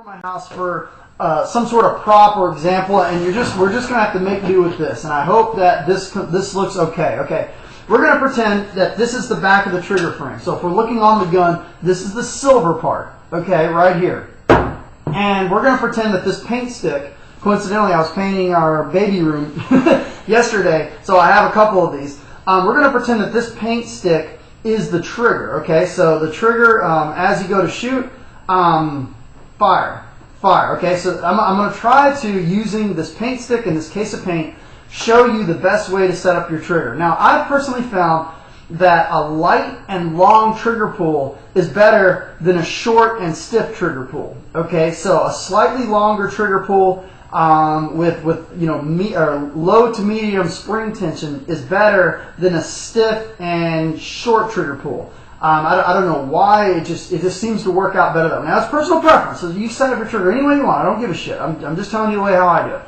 my house for some sort of prop or example, and we're just gonna have to make do with this. And I hope that this looks okay. Okay, we're gonna pretend that this is the back of the trigger frame. So if we're looking on the gun, this is the silver part. Okay, right here. And we're gonna pretend that this paint stick. Coincidentally, I was painting our baby room yesterday, so I have a couple of these. We're gonna pretend that this paint stick is the trigger. Okay, so the trigger, as you go to shoot. Fire. Okay, so I'm going to try to, using this paint stick and this case of paint, show you the best way to set up your trigger. Now, I've personally found that a light and long trigger pull is better than a short and stiff trigger pull. Okay, so a slightly longer trigger pull with low to medium spring tension is better than a stiff and short trigger pull. I don't know why, it just seems to work out better though. Now it's personal preference, so you set up your trigger any way you want. I don't give a shit. I'm just telling you the way how I do it.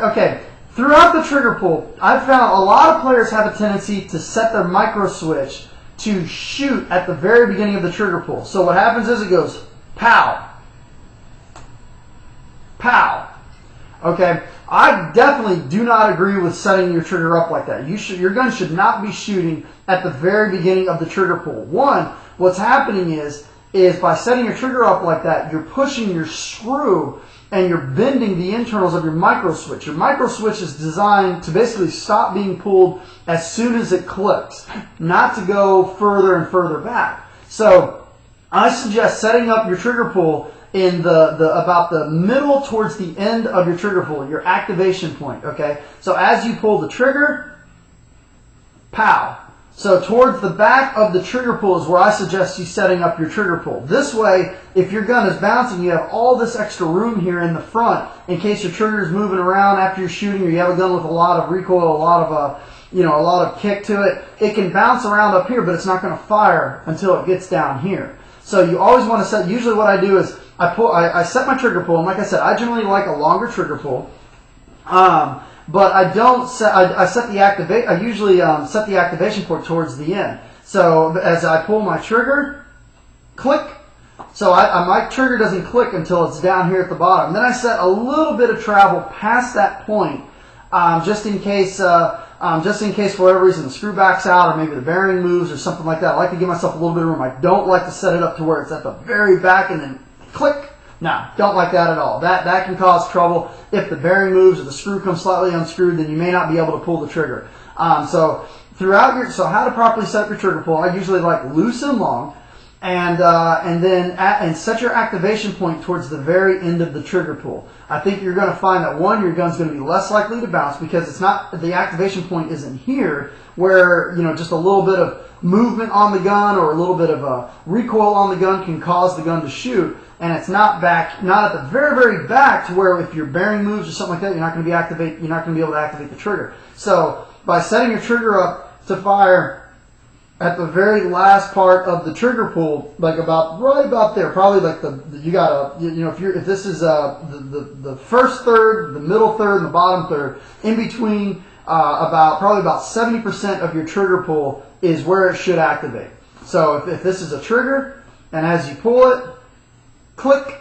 Okay, throughout the trigger pull, I've found a lot of players have a tendency to set their micro switch to shoot at the very beginning of the trigger pull. So what happens is it goes pow, pow. Okay, I definitely do not agree with setting your trigger up like that. Your gun should not be shooting at the very beginning of the trigger pull. One, what's happening is by setting your trigger up like that, you're pushing your screw and you're bending the internals of your micro switch. Your micro switch is designed to basically stop being pulled as soon as it clicks, not to go further and further back. So I suggest setting up your trigger pull in about the middle towards the end of your trigger pull, your activation point. Okay, so as you pull the trigger, pow. So towards the back of the trigger pull is where I suggest you setting up your trigger pull. This way, if your gun is bouncing, you have all this extra room here in the front in case your trigger is moving around after you're shooting, or you have a gun with a lot of recoil, a lot of kick to it. It can bounce around up here, but it's not going to fire until it gets down here. So you always want to set. Usually, what I do is I set my trigger pull, and like I said, I generally like a longer trigger pull. But I don't set. I usually set the activation point towards the end. So as I pull my trigger, click. So my trigger doesn't click until it's down here at the bottom. Then I set a little bit of travel past that point, just in case for whatever reason the screw backs out, or maybe the bearing moves or something like that. I like to give myself a little bit of room. I don't like to set it up to where it's at the very back and then click. No, don't like that at all. That can cause trouble. If the bearing moves or the screw comes slightly unscrewed, then you may not be able to pull the trigger. So how to properly set up your trigger pull? I usually like loose and long, and set your activation point towards the very end of the trigger pull. I think you're going to find that your gun's going to be less likely to bounce because it's not, the activation point isn't here where just a little bit of movement on the gun or a little bit of a recoil on the gun can cause the gun to shoot. And it's not at the very, very back to where if your bearing moves or something like that, you're not going to be able to activate the trigger. So by setting your trigger up to fire at the very last part of the trigger pull, like right about there, probably like if this is the first third, the middle third, and the bottom third, in between probably about 70% of your trigger pull is where it should activate. So if this is a trigger, and as you pull it, click,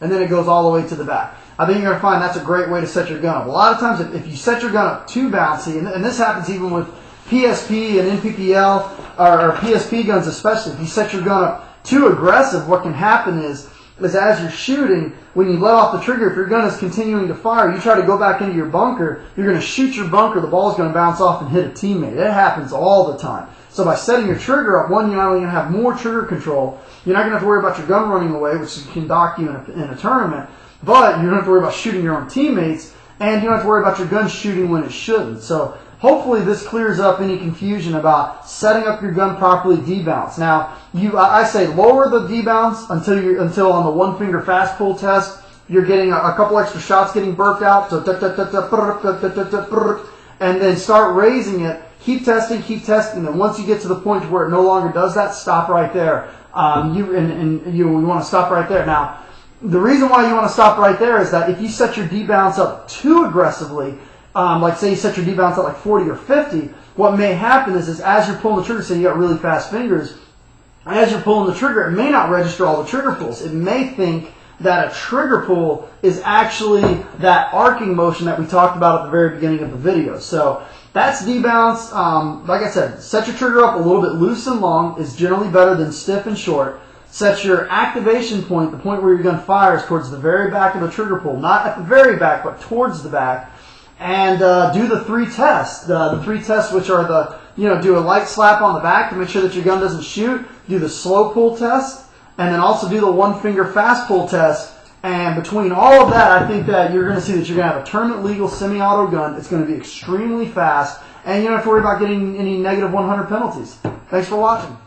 and then it goes all the way to the back. I think you're going to find that's a great way to set your gun up. A lot of times if you set your gun up too bouncy, and this happens even with PSP and NPPL, or PSP guns especially, if you set your gun up too aggressive, what can happen is as you're shooting, when you let off the trigger, if your gun is continuing to fire, you try to go back into your bunker, you're going to shoot your bunker, the ball is going to bounce off and hit a teammate. It happens all the time. So by setting your trigger up, one, you're not only going to have more trigger control, you're not going to have to worry about your gun running away, which can dock you in a tournament, but you don't have to worry about shooting your own teammates, and you don't have to worry about your gun shooting when it shouldn't. So hopefully this clears up any confusion about setting up your gun properly debounce. Now, I say lower the debounce until on the one finger fast pull test, you're getting a couple extra shots getting burped out, so and then start raising it. Keep testing, and once you get to the point where it no longer does that, stop right there. You want to stop right there. Now, the reason why you want to stop right there is that if you set your debounce up too aggressively, like say you set your debounce at like 40 or 50, what may happen is as you're pulling the trigger, say you got really fast fingers, as you're pulling the trigger, it may not register all the trigger pulls. It may think that a trigger pull is actually that arcing motion that we talked about at the very beginning of the video. So that's debounce. Like I said, set your trigger up a little bit loose and long is generally better than stiff and short. Set your activation point, the point where your gun fires, towards the very back of the trigger pull. Not at the very back, but towards the back. And do the 3 tests. The 3 tests, which are the, do a light slap on the back to make sure that your gun doesn't shoot. Do the slow pull test. And then also do the 1-finger fast pull test. And between all of that, I think that you're going to see that you're going to have a tournament legal semi-auto gun. It's going to be extremely fast. And you don't have to worry about getting any negative 100 penalties. Thanks for watching.